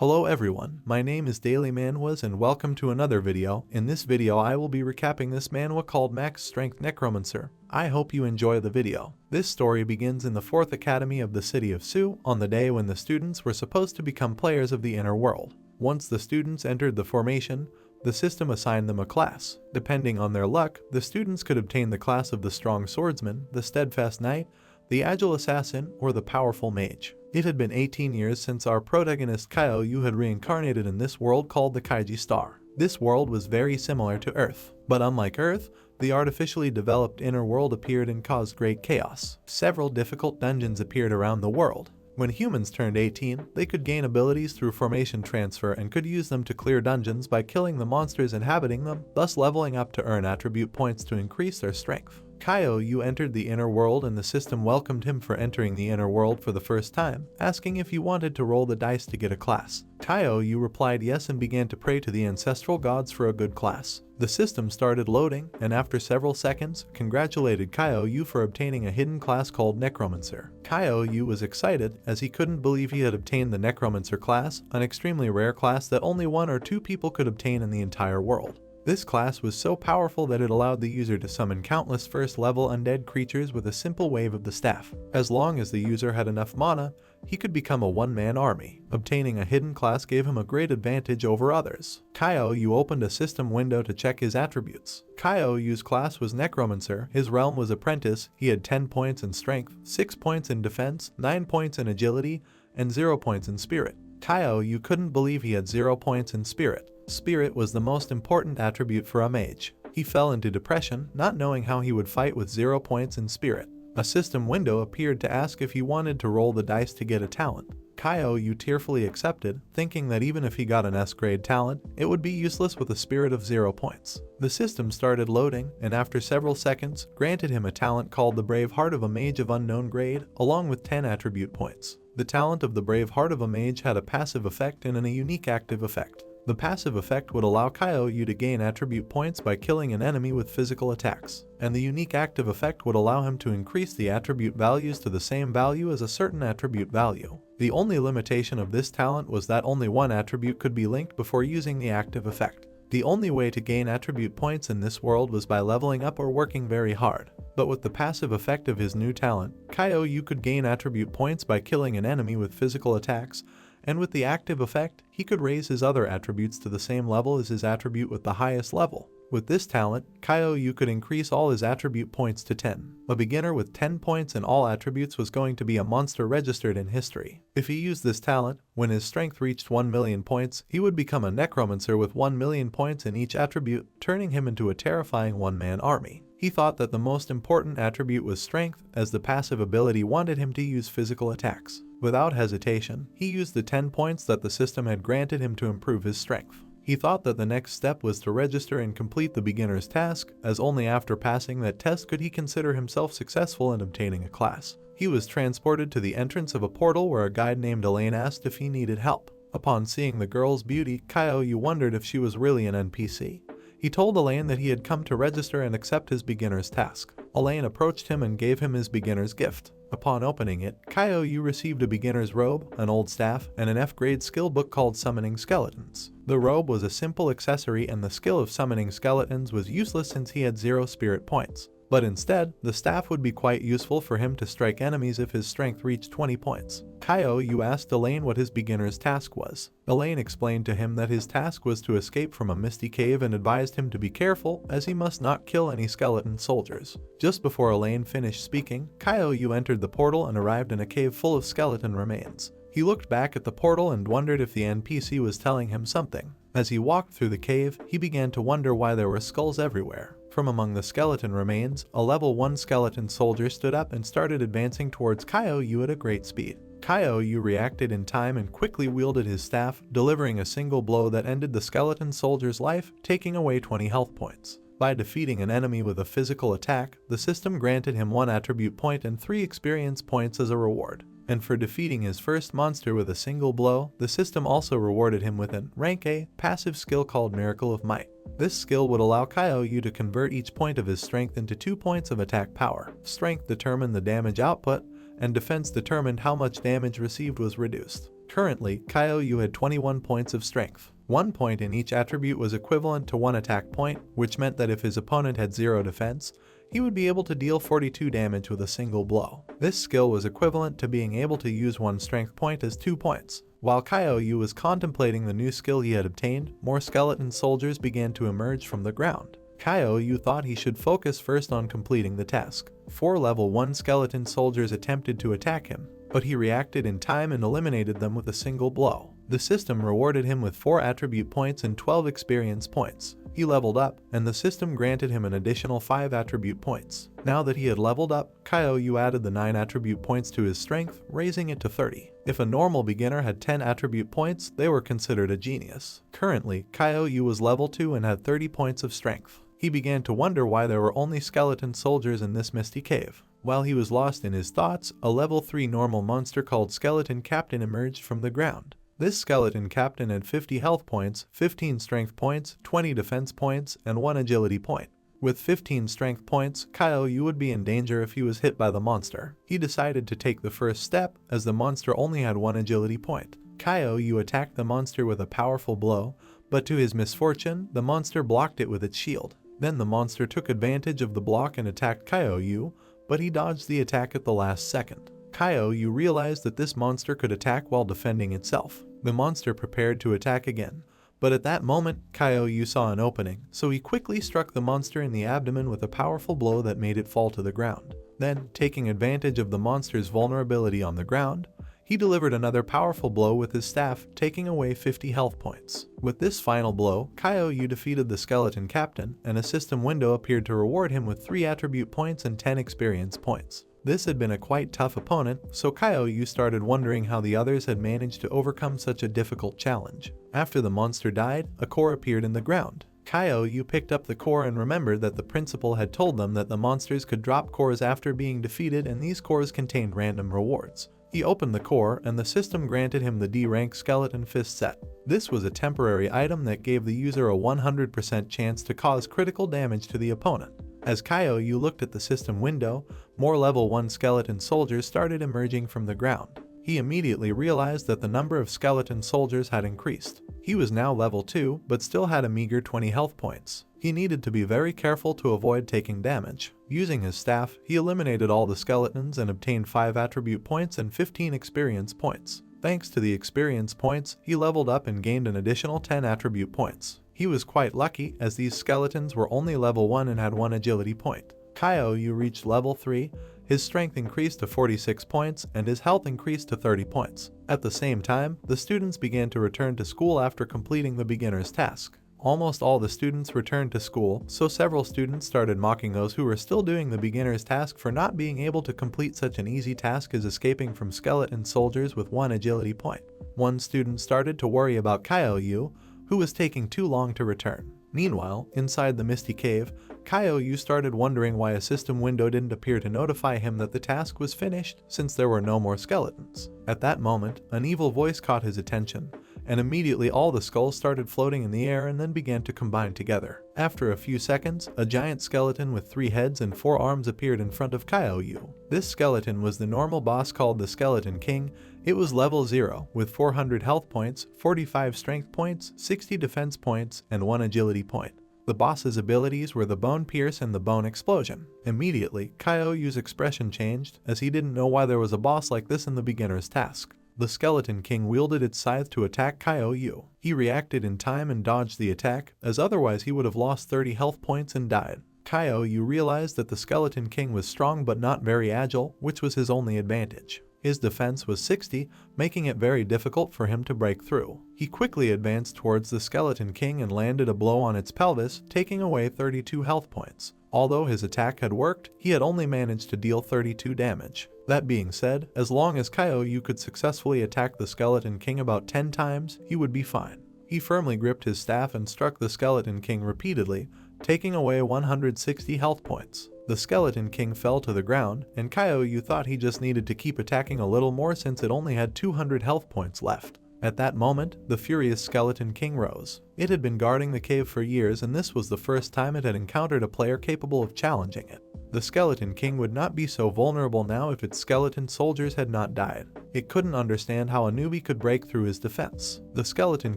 Hello everyone, my name is Daily Manhwas and welcome to another video. In this video I will be recapping this manhwa called Max Strength Necromancer. I hope you enjoy the video. This story begins in the 4th Academy of the city of Su, on the day when the students were supposed to become players of the inner world. Once the students entered the formation, the system assigned them a class. Depending on their luck, the students could obtain the class of the strong swordsman, the steadfast knight, the agile assassin, or the powerful mage. It had been 18 years since our protagonist Kyo had reincarnated in this world called the Kaiji Star. This world was very similar to Earth, but unlike Earth, the artificially developed inner world appeared and caused great chaos. Several difficult dungeons appeared around the world. When humans turned 18, they could gain abilities through formation transfer and could use them to clear dungeons by killing the monsters inhabiting them, thus leveling up to earn attribute points to increase their strength. Kyo entered the inner world and the system welcomed him for entering the inner world for the first time, asking if he wanted to roll the dice to get a class. Kyo replied yes and began to pray to the ancestral gods for a good class. The system started loading, and after several seconds, congratulated Kyo for obtaining a hidden class called Necromancer. Kyo was excited as he couldn't believe he had obtained the Necromancer class, an extremely rare class that only 1 or 2 people could obtain in the entire world. This class was so powerful that it allowed the user to summon countless first-level undead creatures with a simple wave of the staff. As long as the user had enough mana, he could become a one-man army. Obtaining a hidden class gave him a great advantage over others. Kyo opened a system window to check his attributes. Kyo's class was Necromancer, his realm was Apprentice, he had 10 points in Strength, 6 points in Defense, 9 points in Agility, and 0 points in Spirit. Kyo couldn't believe he had 0 points in Spirit. Spirit was the most important attribute for a mage. He fell into depression, not knowing how he would fight with 0 points in Spirit. A system window appeared to ask if he wanted to roll the dice to get a talent. Kyo tearfully accepted, thinking that even if he got an S-grade talent, it would be useless with a spirit of 0 points. The system started loading, and after several seconds, granted him a talent called the Brave Heart of a Mage of unknown grade, along with 10 attribute points. The talent of the Brave Heart of a Mage had a passive effect and a unique active effect. The passive effect would allow Kyo to gain attribute points by killing an enemy with physical attacks, and the unique active effect would allow him to increase the attribute values to the same value as a certain attribute value. The only limitation of this talent was that only one attribute could be linked before using the active effect. The only way to gain attribute points in this world was by leveling up or working very hard. But with the passive effect of his new talent, Kyo could gain attribute points by killing an enemy with physical attacks, and with the active effect, he could raise his other attributes to the same level as his attribute with the highest level. With this talent, Kyo could increase all his attribute points to 10. A beginner with 10 points in all attributes was going to be a monster registered in history. If he used this talent, when his strength reached 1 million points, he would become a necromancer with 1 million points in each attribute, turning him into a terrifying one-man army. He thought that the most important attribute was strength, as the passive ability wanted him to use physical attacks. Without hesitation, he used the 10 points that the system had granted him to improve his strength. He thought that the next step was to register and complete the beginner's task, as only after passing that test could he consider himself successful in obtaining a class. He was transported to the entrance of a portal where a guide named Elaine asked if he needed help. Upon seeing the girl's beauty, Kyo wondered if she was really an NPC. He told Elaine that he had come to register and accept his beginner's task. Elaine approached him and gave him his beginner's gift. Upon opening it, Kyo received a beginner's robe, an old staff, and an F-grade skill book called Summoning Skeletons. The robe was a simple accessory and the skill of summoning skeletons was useless since he had 0 spirit points. But instead, the staff would be quite useful for him to strike enemies if his strength reached 20 points. Kyo asked Elaine what his beginner's task was. Elaine explained to him that his task was to escape from a misty cave and advised him to be careful as he must not kill any skeleton soldiers. Just before Elaine finished speaking, Kyo entered the portal and arrived in a cave full of skeleton remains. He looked back at the portal and wondered if the NPC was telling him something. As he walked through the cave, he began to wonder why there were skulls everywhere. From among the skeleton remains, a level 1 skeleton soldier stood up and started advancing towards Kyo at a great speed. Kyo reacted in time and quickly wielded his staff, delivering a single blow that ended the skeleton soldier's life, taking away 20 health points. By defeating an enemy with a physical attack, the system granted him 1 attribute point and 3 experience points as a reward. And for defeating his first monster with a single blow, the system also rewarded him with an rank A passive skill called Miracle of Might. This skill would allow Kyo to convert each point of his strength into 2 points of attack power. Strength determined the damage output, and defense determined how much damage received was reduced. Currently, Kaiou had 21 points of strength. 1 point in each attribute was equivalent to 1 attack point, which meant that if his opponent had 0 defense, he would be able to deal 42 damage with a single blow. This skill was equivalent to being able to use 1 strength point as 2 points. While Kaiou was contemplating the new skill he had obtained, more skeleton soldiers began to emerge from the ground. Kaiou thought he should focus first on completing the task. 4 level 1 skeleton soldiers attempted to attack him, but he reacted in time and eliminated them with a single blow. The system rewarded him with 4 attribute points and 12 experience points. He leveled up, and the system granted him an additional 5 attribute points. Now that he had leveled up, Kaiou added the 9 attribute points to his strength, raising it to 30. If a normal beginner had 10 attribute points, they were considered a genius. Currently, Kaiou was level 2 and had 30 points of strength. He began to wonder why there were only skeleton soldiers in this misty cave. While he was lost in his thoughts, a level 3 normal monster called Skeleton Captain emerged from the ground. This skeleton captain had 50 health points, 15 strength points, 20 defense points, and 1 agility point. With 15 strength points, Kaiou would be in danger if he was hit by the monster. He decided to take the first step, as the monster only had 1 agility point. Kaiou attacked the monster with a powerful blow, but to his misfortune, the monster blocked it with its shield. Then the monster took advantage of the block and attacked Kaiou, but he dodged the attack at the last second. Kaiou realized that this monster could attack while defending itself. The monster prepared to attack again, but at that moment, Kaiou saw an opening, so he quickly struck the monster in the abdomen with a powerful blow that made it fall to the ground. Then, taking advantage of the monster's vulnerability on the ground, he delivered another powerful blow with his staff, taking away 50 health points. With this final blow, Kaiou defeated the skeleton captain, and a system window appeared to reward him with 3 attribute points and 10 experience points. This had been a quite tough opponent, so Kaiou started wondering how the others had managed to overcome such a difficult challenge. After the monster died, a core appeared in the ground. Kaiou picked up the core and remembered that the principal had told them that the monsters could drop cores after being defeated, and these cores contained random rewards. He opened the core, and the system granted him the D-rank skeleton fist set. This was a temporary item that gave the user a 100% chance to cause critical damage to the opponent. As Kaiou looked at the system window, more level 1 skeleton soldiers started emerging from the ground. He immediately realized that the number of skeleton soldiers had increased. He was now level 2, but still had a meager 20 health points. He needed to be very careful to avoid taking damage. Using his staff, he eliminated all the skeletons and obtained 5 attribute points and 15 experience points. Thanks to the experience points, he leveled up and gained an additional 10 attribute points. He was quite lucky, as these skeletons were only level 1 and had 1 agility point. Kaiou reached level 3, his strength increased to 46 points, and his health increased to 30 points. At the same time, the students began to return to school after completing the beginner's task. Almost all the students returned to school, so several students started mocking those who were still doing the beginner's task for not being able to complete such an easy task as escaping from skeleton soldiers with 1 agility point. One student started to worry about Kaiou, who was taking too long to return. Meanwhile, inside the misty cave, Kaiou started wondering why a system window didn't appear to notify him that the task was finished, since there were no more skeletons. At that moment, an evil voice caught his attention, and immediately all the skulls started floating in the air and then began to combine together. After a few seconds, a giant skeleton with 3 heads and 4 arms appeared in front of Kaiou. This skeleton was the normal boss called the Skeleton King. It was level 0, with 400 health points, 45 strength points, 60 defense points, and 1 agility point. The boss's abilities were the Bone Pierce and the Bone Explosion. Immediately, Kaiou's expression changed, as he didn't know why there was a boss like this in the beginner's task. The Skeleton King wielded its scythe to attack Kaiou. He reacted in time and dodged the attack, as otherwise he would have lost 30 health points and died. Kaiou realized that the Skeleton King was strong but not very agile, which was his only advantage. His defense was 60, making it very difficult for him to break through. He quickly advanced towards the Skeleton King and landed a blow on its pelvis, taking away 32 health points. Although his attack had worked, he had only managed to deal 32 damage. That being said, as long as Kaiou could successfully attack the Skeleton King about 10 times, he would be fine. He firmly gripped his staff and struck the Skeleton King repeatedly, taking away 160 health points. The Skeleton King fell to the ground, and Kaiou thought he just needed to keep attacking a little more since it only had 200 health points left. At that moment, the furious Skeleton King rose. It had been guarding the cave for years, and this was the first time it had encountered a player capable of challenging it. The Skeleton King would not be so vulnerable now if its skeleton soldiers had not died. It couldn't understand how a newbie could break through his defense. The Skeleton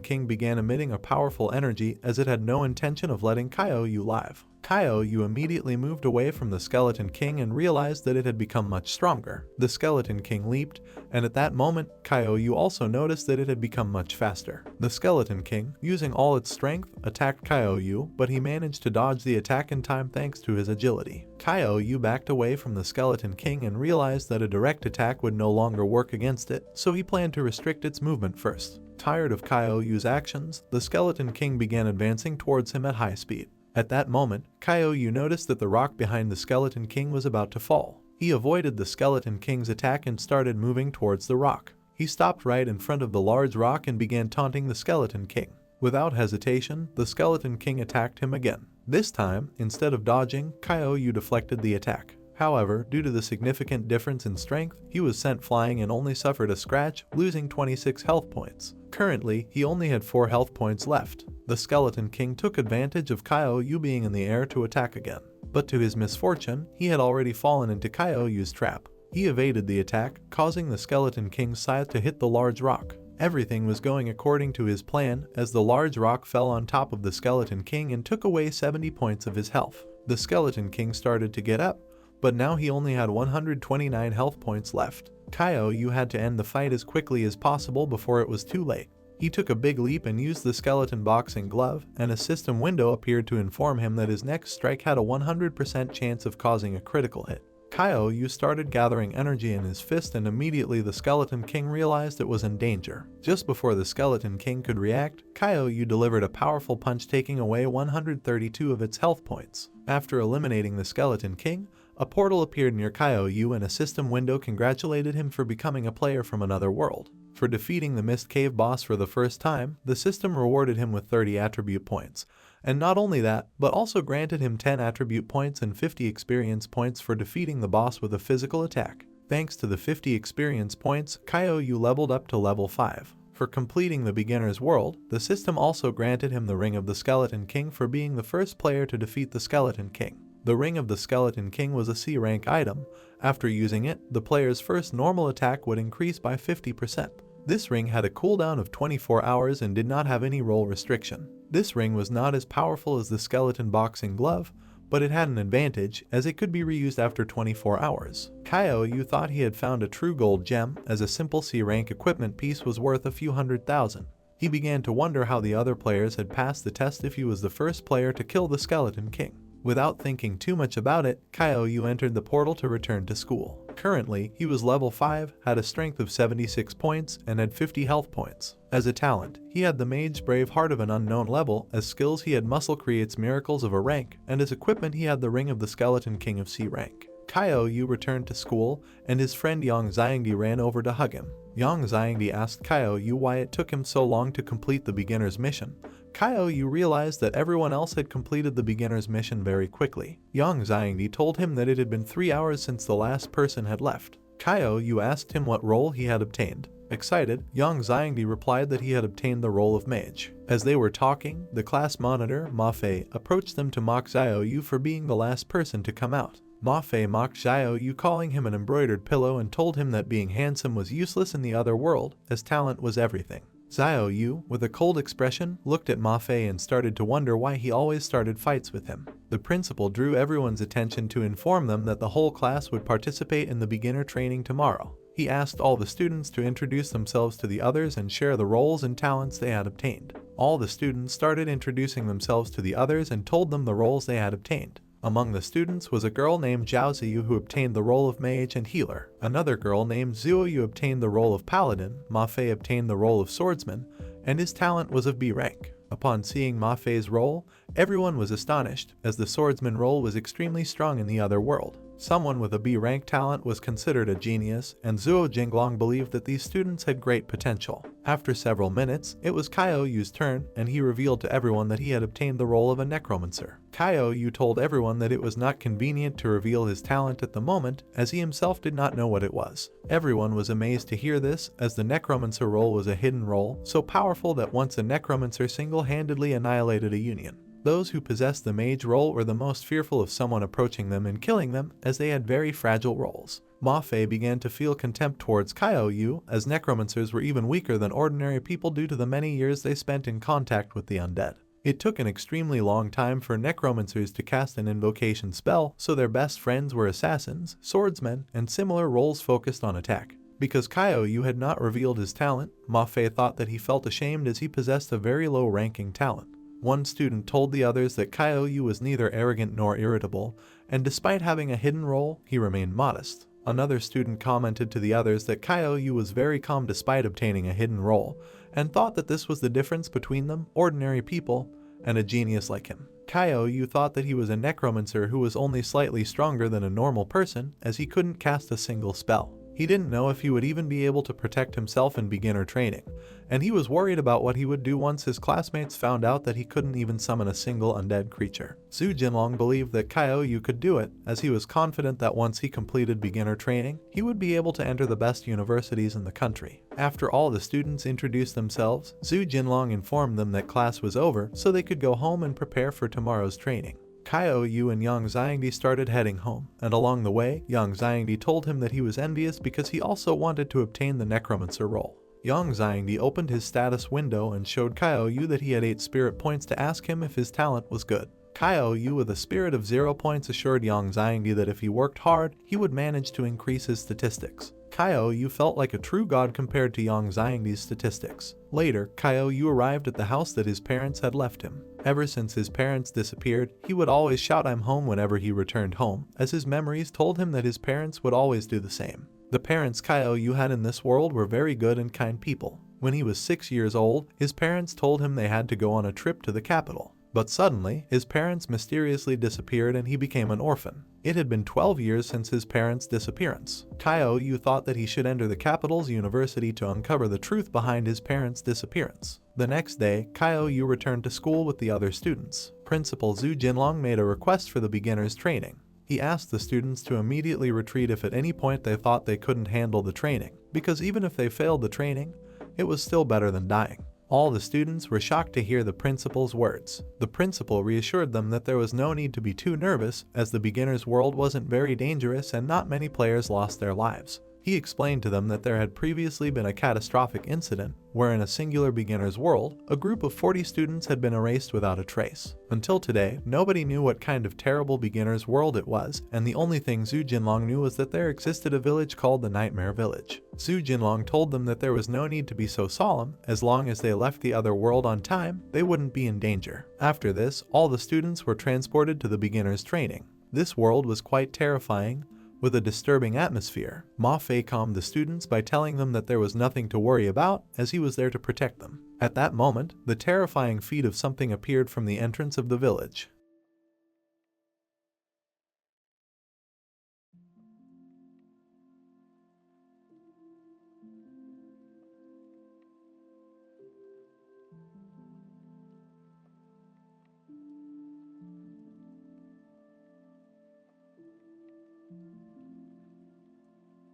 King began emitting a powerful energy as it had no intention of letting Kaiou live. Kaiou immediately moved away from the Skeleton King and realized that it had become much stronger. The Skeleton King leaped, and at that moment, Kaiou also noticed that it had become much faster. The Skeleton King, using all its strength, attacked Kaiou, but he managed to dodge the attack in time thanks to his agility. Kaiou backed away from the Skeleton King and realized that a direct attack would no longer work against it, so he planned to restrict its movement first. Tired of Kaiou's actions, the Skeleton King began advancing towards him at high speed. At that moment, Kaiou noticed that the rock behind the Skeleton King was about to fall. He avoided the Skeleton King's attack and started moving towards the rock. He stopped right in front of the large rock and began taunting the Skeleton King. Without hesitation, the Skeleton King attacked him again. This time, instead of dodging, Kaiou deflected the attack. However, due to the significant difference in strength, he was sent flying and only suffered a scratch, losing 26 health points. Currently, he only had 4 health points left. The Skeleton King took advantage of Kaiou being in the air to attack again. But to his misfortune, he had already fallen into Kaiou's trap. He evaded the attack, causing the Skeleton King's scythe to hit the large rock. Everything was going according to his plan as the large rock fell on top of the Skeleton King and took away 70 points of his health. The Skeleton King started to get up, but now he only had 129 health points left. Kaiou had to end the fight as quickly as possible before it was too late. He took a big leap and used the skeleton boxing glove, and a system window appeared to inform him that his next strike had a 100% chance of causing a critical hit. Kaiou started gathering energy in his fist, and immediately the Skeleton King realized it was in danger. Just before the Skeleton King could react, Kaiou delivered a powerful punch, taking away 132 of its health points. After eliminating the Skeleton King, a portal appeared near Kaiou and a system window congratulated him for becoming a player from another world. For defeating the Mist Cave boss for the first time, the system rewarded him with 30 attribute points. And not only that, but also granted him 10 attribute points and 50 experience points for defeating the boss with a physical attack. Thanks to the 50 experience points, Kaiou leveled up to level 5. For completing the beginner's world, the system also granted him the Ring of the Skeleton King for being the first player to defeat the Skeleton King. The Ring of the Skeleton King was a C rank item. After using it, the player's first normal attack would increase by 50%. This ring had a cooldown of 24 hours and did not have any roll restriction. This ring was not as powerful as the skeleton boxing glove, but it had an advantage as it could be reused after 24 hours. Kaiou thought he had found a true gold gem, as a simple C rank equipment piece was worth a few $100,000. He began to wonder how the other players had passed the test if he was the first player to kill the Skeleton King. Without thinking too much about it, Kaiou entered the portal to return to school. Currently, he was level 5, had a strength of 76 points, and had 50 health points. As a talent, he had the Mage Brave Heart of an unknown level. As skills, he had Muscle Creates Miracles of a rank, and as equipment he had the Ring of the Skeleton King of C rank. Kaiou returned to school, and his friend Yang Xiangdi ran over to hug him. Yang Xiangdi asked Kaiou why it took him so long to complete the beginner's mission. Kaiou realized that everyone else had completed the beginner's mission very quickly. Yang Xiangdi told him that it had been 3 hours since the last person had left. Kaiou asked him what role he had obtained. Excited, Yang Xiangdi replied that he had obtained the role of mage. As they were talking, the class monitor, Ma Fei, approached them to mock Xiaoyu for being the last person to come out. Ma Fei mocked Xiaoyu, calling him an embroidered pillow, and told him that being handsome was useless in the other world, as talent was everything. Xiaoyu, with a cold expression, looked at Ma Fei and started to wonder why he always started fights with him. The principal drew everyone's attention to inform them that the whole class would participate in the beginner training tomorrow. He asked all the students to introduce themselves to the others and share the roles and talents they had obtained. All the students started introducing themselves to the others and told them the roles they had obtained. Among the students was a girl named Zhao Ziyu who obtained the role of mage and healer. Another girl named Zuoyu obtained the role of paladin. Ma Fei obtained the role of swordsman, and his talent was of B rank. Upon seeing Ma Fei's role, everyone was astonished, as the swordsman role was extremely strong in the other world. Someone with a B rank talent was considered a genius, and Zuo Jinglong believed that these students had great potential. After several minutes, it was Kaiou's turn, and he revealed to everyone that he had obtained the role of a necromancer. Kaiou told everyone that it was not convenient to reveal his talent at the moment, as he himself did not know what it was. Everyone was amazed to hear this, as the necromancer role was a hidden role, so powerful that once a necromancer single-handedly annihilated a union. Those who possessed the mage role were the most fearful of someone approaching them and killing them, as they had very fragile roles. Ma-Fei began to feel contempt towards Kaiou, as necromancers were even weaker than ordinary people due to the many years they spent in contact with the undead. It took an extremely long time for necromancers to cast an invocation spell, so their best friends were assassins, swordsmen, and similar roles focused on attack. Because Kaiou had not revealed his talent, Ma-Fei thought that he felt ashamed as he possessed a very low-ranking talent. One student told the others that Kaiou was neither arrogant nor irritable, and despite having a hidden role, he remained modest. Another student commented to the others that Kaiou was very calm despite obtaining a hidden role, and thought that this was the difference between them, ordinary people, and a genius like him. Kaiou thought that he was a necromancer who was only slightly stronger than a normal person, as he couldn't cast a single spell. He didn't know if he would even be able to protect himself in beginner training, and he was worried about what he would do once his classmates found out that he couldn't even summon a single undead creature. Zhu Jinlong believed that Kaiou could do it, as he was confident that once he completed beginner training, he would be able to enter the best universities in the country. After all the students introduced themselves, Zhu Jinlong informed them that class was over so they could go home and prepare for tomorrow's training. Kaiou and Yang Xiangdi started heading home, and along the way, Yang Xiangdi told him that he was envious because he also wanted to obtain the necromancer role. Yang Xiangdi opened his status window and showed Kaiou that he had 8 spirit points to ask him if his talent was good. Kaiou with a spirit of 0 points assured Yang Xiangdi that if he worked hard, he would manage to increase his statistics. Kaiou felt like a true god compared to Yang Xiangdi's statistics. Later, Kaiou arrived at the house that his parents had left him. Ever since his parents disappeared, he would always shout "I'm home" whenever he returned home, as his memories told him that his parents would always do the same. The parents Kaiou had in this world were very good and kind people. When he was 6 years old, his parents told him they had to go on a trip to the capital. But suddenly, his parents mysteriously disappeared and he became an orphan. It had been 12 years since his parents' disappearance. Kaiou thought that he should enter the capital's university to uncover the truth behind his parents' disappearance. The next day, Kaiou returned to school with the other students. Principal Zhu Jinlong made a request for the beginner's training. He asked the students to immediately retreat if at any point they thought they couldn't handle the training, because even if they failed the training, it was still better than dying. All the students were shocked to hear the principal's words. The principal reassured them that there was no need to be too nervous, as the beginner's world wasn't very dangerous and not many players lost their lives. He explained to them that there had previously been a catastrophic incident where in a singular beginner's world, a group of 40 students had been erased without a trace. Until today, nobody knew what kind of terrible beginner's world it was, and the only thing Zhu Jinlong knew was that there existed a village called the Nightmare Village. Zhu Jinlong told them that there was no need to be so solemn, as long as they left the other world on time, they wouldn't be in danger. After this, all the students were transported to the beginner's training. This world was quite terrifying, with a disturbing atmosphere. Ma-Fei calmed the students by telling them that there was nothing to worry about, as he was there to protect them. At that moment, the terrifying feet of something appeared from the entrance of the village.